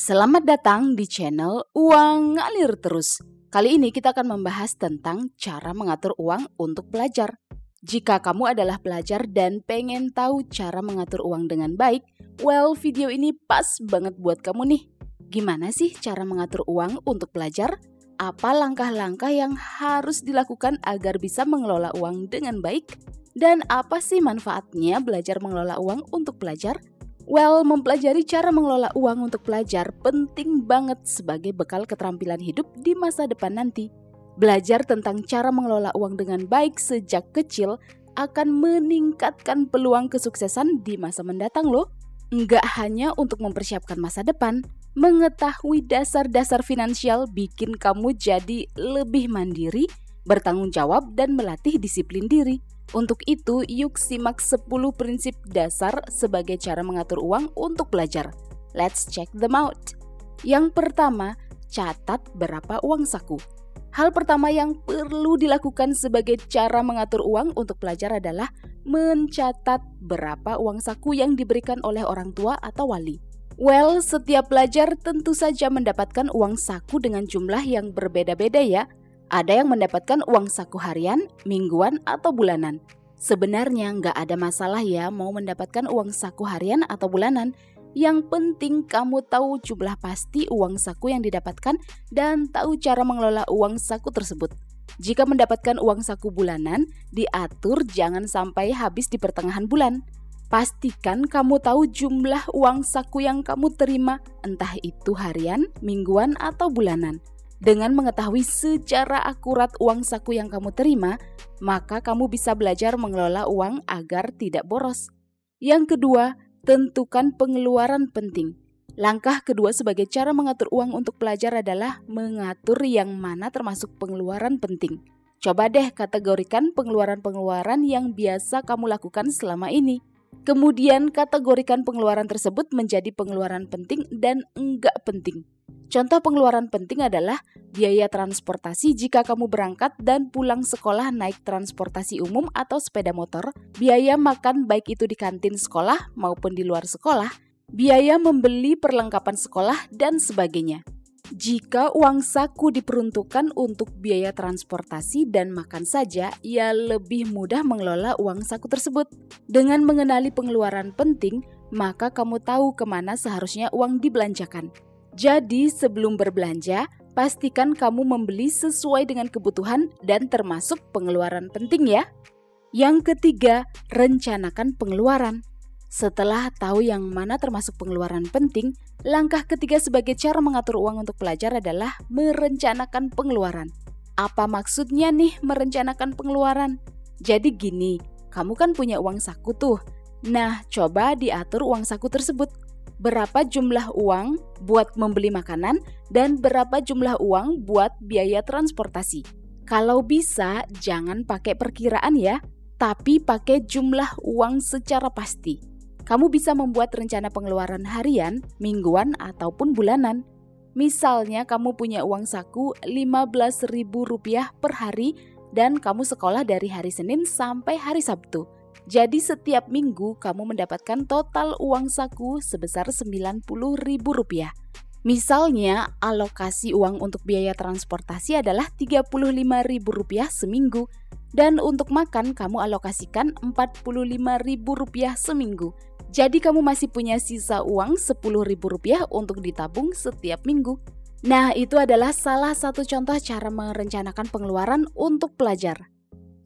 Selamat datang di channel Uang Ngalir Terus. Kali ini kita akan membahas tentang cara mengatur uang untuk pelajar. Jika kamu adalah pelajar dan pengen tahu cara mengatur uang dengan baik, video ini pas banget buat kamu nih. Gimana sih cara mengatur uang untuk pelajar? Apa langkah-langkah yang harus dilakukan agar bisa mengelola uang dengan baik? Dan apa sih manfaatnya belajar mengelola uang untuk pelajar? Mempelajari cara mengelola uang untuk pelajar penting banget sebagai bekal keterampilan hidup di masa depan nanti. Belajar tentang cara mengelola uang dengan baik sejak kecil akan meningkatkan peluang kesuksesan di masa mendatang loh. Nggak hanya untuk mempersiapkan masa depan, mengetahui dasar-dasar finansial bikin kamu jadi lebih mandiri, bertanggung jawab, dan melatih disiplin diri. Untuk itu, yuk simak 10 prinsip dasar sebagai cara mengatur uang untuk belajar. Let's check them out. Yang pertama, catat berapa uang saku. Hal pertama yang perlu dilakukan sebagai cara mengatur uang untuk pelajar adalah mencatat berapa uang saku yang diberikan oleh orang tua atau wali. Setiap pelajar tentu saja mendapatkan uang saku dengan jumlah yang berbeda-beda ya. Ada yang mendapatkan uang saku harian, mingguan, atau bulanan. Sebenarnya nggak ada masalah ya mau mendapatkan uang saku harian atau bulanan. Yang penting kamu tahu jumlah pasti uang saku yang didapatkan dan tahu cara mengelola uang saku tersebut. Jika mendapatkan uang saku bulanan, diatur jangan sampai habis di pertengahan bulan. Pastikan kamu tahu jumlah uang saku yang kamu terima, entah itu harian, mingguan, atau bulanan. Dengan mengetahui secara akurat uang saku yang kamu terima, maka kamu bisa belajar mengelola uang agar tidak boros. Yang kedua, tentukan pengeluaran penting. Langkah kedua sebagai cara mengatur uang untuk pelajar adalah mengatur yang mana termasuk pengeluaran penting. Coba deh kategorikan pengeluaran-pengeluaran yang biasa kamu lakukan selama ini. Kemudian kategorikan pengeluaran tersebut menjadi pengeluaran penting dan enggak penting. Contoh pengeluaran penting adalah biaya transportasi jika kamu berangkat dan pulang sekolah naik transportasi umum atau sepeda motor, biaya makan baik itu di kantin sekolah maupun di luar sekolah, biaya membeli perlengkapan sekolah, dan sebagainya. Jika uang saku diperuntukkan untuk biaya transportasi dan makan saja, ya lebih mudah mengelola uang saku tersebut. Dengan mengenali pengeluaran penting, maka kamu tahu kemana seharusnya uang dibelanjakan. Jadi sebelum berbelanja, pastikan kamu membeli sesuai dengan kebutuhan dan termasuk pengeluaran penting ya. Yang ketiga, rencanakan pengeluaran. Setelah tahu yang mana termasuk pengeluaran penting, langkah ketiga sebagai cara mengatur uang untuk pelajar adalah merencanakan pengeluaran. Apa maksudnya nih merencanakan pengeluaran? Jadi gini, kamu kan punya uang saku tuh. Nah, coba diatur uang saku tersebut. Berapa jumlah uang buat membeli makanan dan berapa jumlah uang buat biaya transportasi. Kalau bisa, jangan pakai perkiraan ya, tapi pakai jumlah uang secara pasti. Kamu bisa membuat rencana pengeluaran harian, mingguan, ataupun bulanan. Misalnya kamu punya uang saku Rp15.000 per hari dan kamu sekolah dari hari Senin sampai hari Sabtu. Jadi setiap minggu kamu mendapatkan total uang saku sebesar Rp90.000. Misalnya alokasi uang untuk biaya transportasi adalah Rp35.000 seminggu. Dan untuk makan kamu alokasikan Rp45.000 seminggu. Jadi kamu masih punya sisa uang Rp10.000 untuk ditabung setiap minggu. Nah, itu adalah salah satu contoh cara merencanakan pengeluaran untuk pelajar.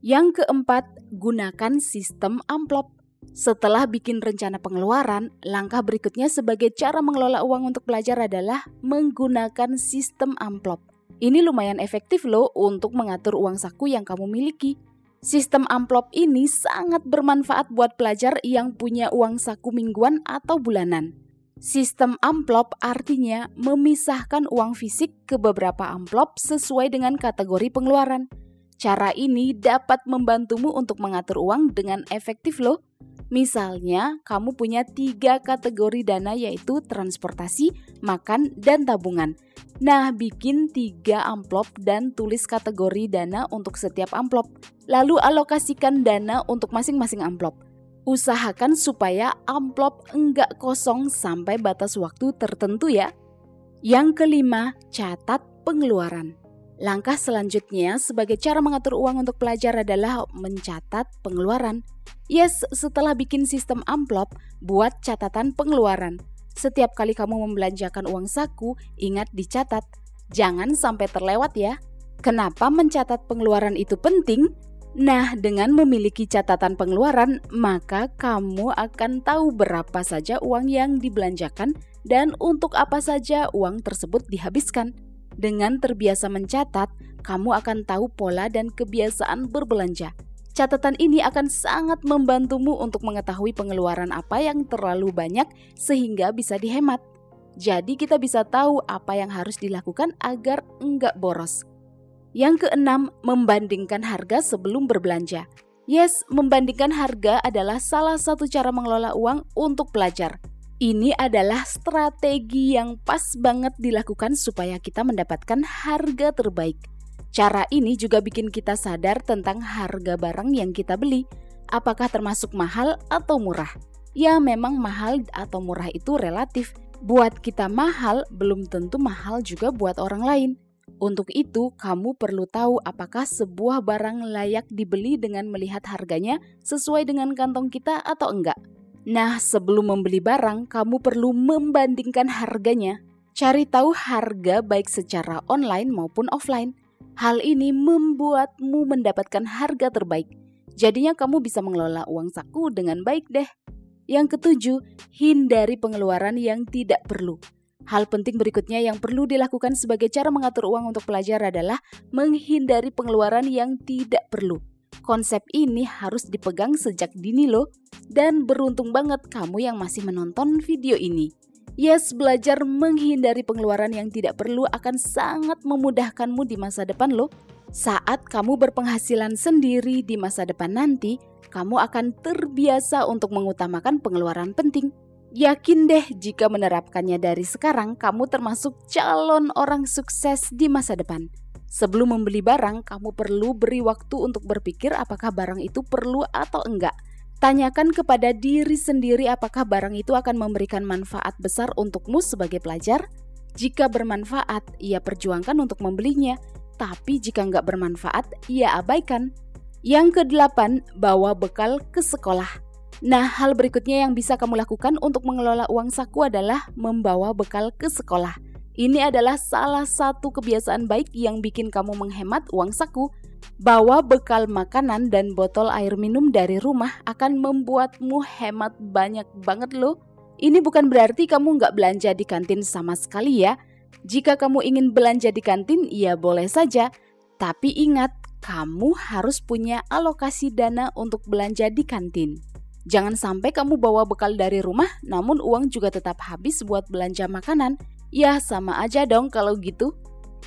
Yang keempat, gunakan sistem amplop. Setelah bikin rencana pengeluaran, langkah berikutnya sebagai cara mengelola uang untuk pelajar adalah menggunakan sistem amplop. Ini lumayan efektif loh untuk mengatur uang saku yang kamu miliki. Sistem amplop ini sangat bermanfaat buat pelajar yang punya uang saku mingguan atau bulanan. Sistem amplop artinya memisahkan uang fisik ke beberapa amplop sesuai dengan kategori pengeluaran. Cara ini dapat membantumu untuk mengatur uang dengan efektif loh. Misalnya, kamu punya 3 kategori dana yaitu transportasi, makan, dan tabungan. Nah, bikin 3 amplop dan tulis kategori dana untuk setiap amplop. Lalu alokasikan dana untuk masing-masing amplop. Usahakan supaya amplop enggak kosong sampai batas waktu tertentu ya. Yang kelima, catat pengeluaran. Langkah selanjutnya sebagai cara mengatur uang untuk pelajar adalah mencatat pengeluaran. Yes, setelah bikin sistem amplop, buat catatan pengeluaran. Setiap kali kamu membelanjakan uang saku, ingat dicatat. Jangan sampai terlewat ya. Kenapa mencatat pengeluaran itu penting? Nah, dengan memiliki catatan pengeluaran, maka kamu akan tahu berapa saja uang yang dibelanjakan dan untuk apa saja uang tersebut dihabiskan. Dengan terbiasa mencatat, kamu akan tahu pola dan kebiasaan berbelanja. Catatan ini akan sangat membantumu untuk mengetahui pengeluaran apa yang terlalu banyak sehingga bisa dihemat. Jadi kita bisa tahu apa yang harus dilakukan agar enggak boros. Yang keenam, membandingkan harga sebelum berbelanja. Yes, membandingkan harga adalah salah satu cara mengelola uang untuk pelajar. Ini adalah strategi yang pas banget dilakukan supaya kita mendapatkan harga terbaik. Cara ini juga bikin kita sadar tentang harga barang yang kita beli. Apakah termasuk mahal atau murah? Ya, memang mahal atau murah itu relatif. Buat kita mahal, belum tentu mahal juga buat orang lain. Untuk itu, kamu perlu tahu apakah sebuah barang layak dibeli dengan melihat harganya sesuai dengan kantong kita atau enggak. Nah, sebelum membeli barang, kamu perlu membandingkan harganya. Cari tahu harga baik secara online maupun offline. Hal ini membuatmu mendapatkan harga terbaik. Jadinya kamu bisa mengelola uang saku dengan baik deh. Yang ketujuh, hindari pengeluaran yang tidak perlu. Hal penting berikutnya yang perlu dilakukan sebagai cara mengatur uang untuk pelajar adalah menghindari pengeluaran yang tidak perlu. Konsep ini harus dipegang sejak dini loh. Dan beruntung banget kamu yang masih menonton video ini. Yes, belajar menghindari pengeluaran yang tidak perlu akan sangat memudahkanmu di masa depan loh. Saat kamu berpenghasilan sendiri di masa depan nanti, kamu akan terbiasa untuk mengutamakan pengeluaran penting. Yakin deh jika menerapkannya dari sekarang, kamu termasuk calon orang sukses di masa depan. Sebelum membeli barang, kamu perlu beri waktu untuk berpikir apakah barang itu perlu atau enggak. Tanyakan kepada diri sendiri apakah barang itu akan memberikan manfaat besar untukmu sebagai pelajar. Jika bermanfaat, ia perjuangkan untuk membelinya. Tapi jika nggak bermanfaat, ia abaikan. Yang kedelapan, bawa bekal ke sekolah. Nah, hal berikutnya yang bisa kamu lakukan untuk mengelola uang saku adalah membawa bekal ke sekolah. Ini adalah salah satu kebiasaan baik yang bikin kamu menghemat uang saku. Bawa bekal makanan dan botol air minum dari rumah akan membuatmu hemat banyak banget loh. Ini bukan berarti kamu nggak belanja di kantin sama sekali ya. Jika kamu ingin belanja di kantin, ya boleh saja. Tapi ingat, kamu harus punya alokasi dana untuk belanja di kantin. Jangan sampai kamu bawa bekal dari rumah, namun uang juga tetap habis buat belanja makanan. Ya sama aja dong kalau gitu.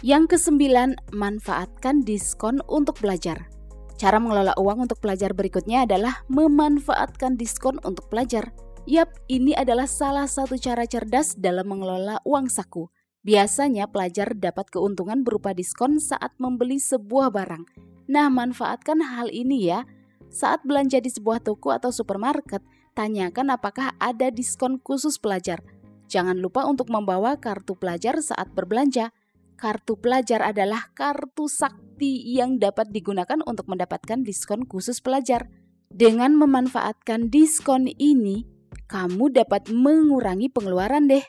Yang kesembilan, manfaatkan diskon untuk belajar. Cara mengelola uang untuk pelajar berikutnya adalah memanfaatkan diskon untuk pelajar. Yap, ini adalah salah satu cara cerdas dalam mengelola uang saku. Biasanya pelajar dapat keuntungan berupa diskon saat membeli sebuah barang. Nah, manfaatkan hal ini ya. Saat belanja di sebuah toko atau supermarket, tanyakan apakah ada diskon khusus pelajar. Jangan lupa untuk membawa kartu pelajar saat berbelanja. Kartu pelajar adalah kartu sakti yang dapat digunakan untuk mendapatkan diskon khusus pelajar. Dengan memanfaatkan diskon ini, kamu dapat mengurangi pengeluaran deh.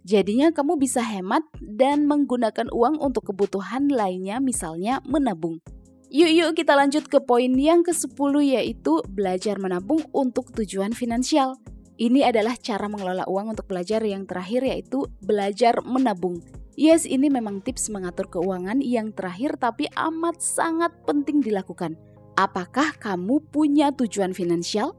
Jadinya kamu bisa hemat dan menggunakan uang untuk kebutuhan lainnya, misalnya menabung. Yuk kita lanjut ke poin yang ke-10 yaitu belajar menabung untuk tujuan finansial. Ini adalah cara mengelola uang untuk pelajar yang terakhir yaitu belajar menabung. Yes, ini memang tips mengatur keuangan yang terakhir tapi amat sangat penting dilakukan. Apakah kamu punya tujuan finansial?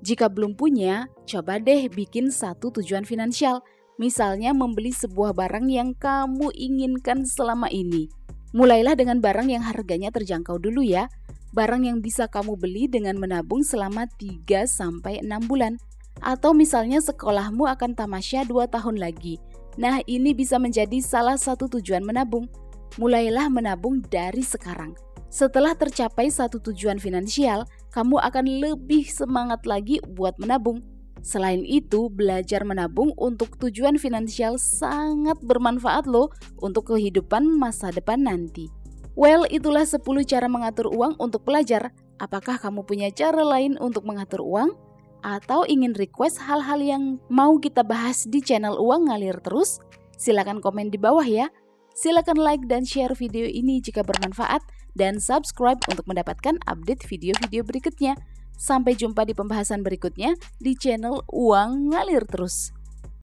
Jika belum punya, coba deh bikin satu tujuan finansial. Misalnya membeli sebuah barang yang kamu inginkan selama ini. Mulailah dengan barang yang harganya terjangkau dulu ya. Barang yang bisa kamu beli dengan menabung selama 3-6 bulan. Atau misalnya sekolahmu akan tamasya 2 tahun lagi. Nah, ini bisa menjadi salah satu tujuan menabung. Mulailah menabung dari sekarang. Setelah tercapai satu tujuan finansial, kamu akan lebih semangat lagi buat menabung. Selain itu, belajar menabung untuk tujuan finansial sangat bermanfaat loh untuk kehidupan masa depan nanti. Well, itulah 10 cara mengatur uang untuk pelajar. Apakah kamu punya cara lain untuk mengatur uang? Atau ingin request hal-hal yang mau kita bahas di channel Uang Ngalir Terus? Silakan komen di bawah ya. Silakan like dan share video ini jika bermanfaat dan subscribe untuk mendapatkan update video-video berikutnya. Sampai jumpa di pembahasan berikutnya di channel Uang Ngalir Terus.